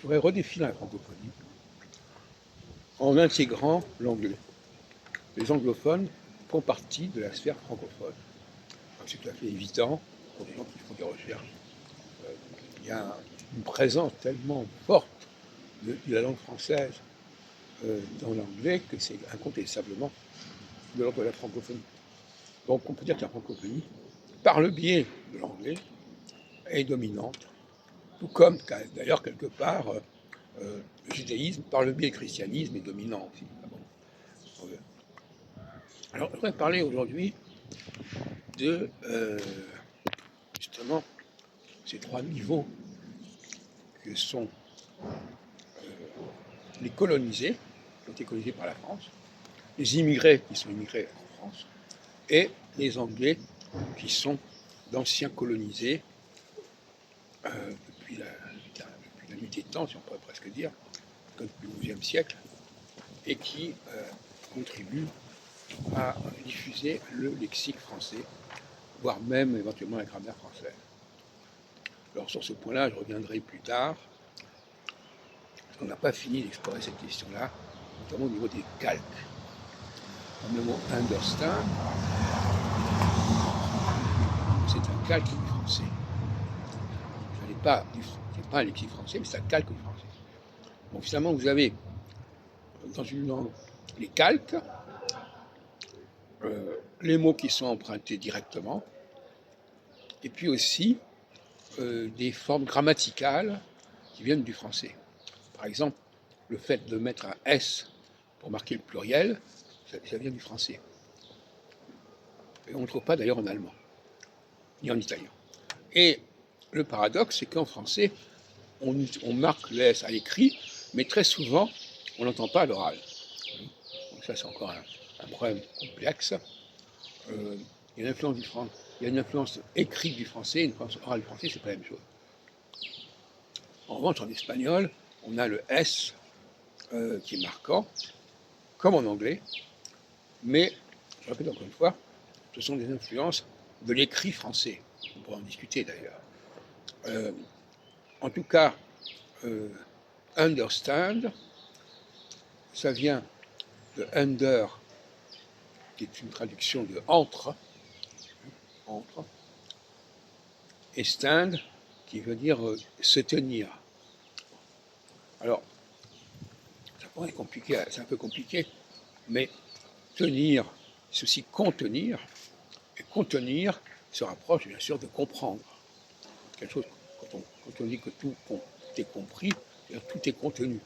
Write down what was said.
je voudrais redéfinir la francophonie en intégrant l'anglais. Les anglophones font partie de la sphère francophone. C'est tout à fait évident pour les gens qui font des recherches. Il y a une présence tellement forte de la langue française dans l'anglais que c'est incontestablement de l'ordre de la francophonie. Donc on peut dire que la francophonie, par le biais de l'anglais, est dominante, tout comme d'ailleurs quelque part le judaïsme, par le biais du christianisme, est dominant aussi. Alors je voudrais parler aujourd'hui de justement ces trois niveaux que sont les colonisés, qui ont été colonisés par la France, les immigrés qui sont immigrés en France, et les Anglais qui sont d'anciens colonisés depuis la nuit des temps, si on pourrait presque dire, depuis le XIe siècle, et qui contribuent à diffuser le lexique français, voire même éventuellement la grammaire française. Alors sur ce point-là, je reviendrai plus tard. On n'a pas fini d'explorer cette question-là, notamment au niveau des calques. Comme le mot understand, c'est un calque du français. Ce n'est pas un lexique français, mais c'est un calque du français. Donc finalement, vous avez dans une langue les calques, les mots qui sont empruntés directement, et puis aussi des formes grammaticales qui viennent du français. Par exemple, le fait de mettre un S pour marquer le pluriel, ça vient du français. Et on ne trouve pas d'ailleurs en allemand, ni en italien. Et le paradoxe, c'est qu'en français, on marque le S à l'écrit, mais très souvent, on n'entend pas à l'oral. Donc ça, c'est encore un problème complexe. Il y a une influence du français, il y a une influence écrite du français, une influence orale du français, c'est pas la même chose. En revanche, en espagnol, on a le S qui est marquant, comme en anglais, mais, je répète encore une fois, ce sont des influences de l'écrit français. On pourra en discuter d'ailleurs. En tout cas, understand, ça vient de under, qui est une traduction de entre, et stand, qui veut dire se tenir. Alors, ça pourrait être compliqué, c'est un peu compliqué, mais tenir, c'est aussi contenir, et contenir se rapproche bien sûr de comprendre. Quelque chose, quand on dit que tout est compris, tout est contenu.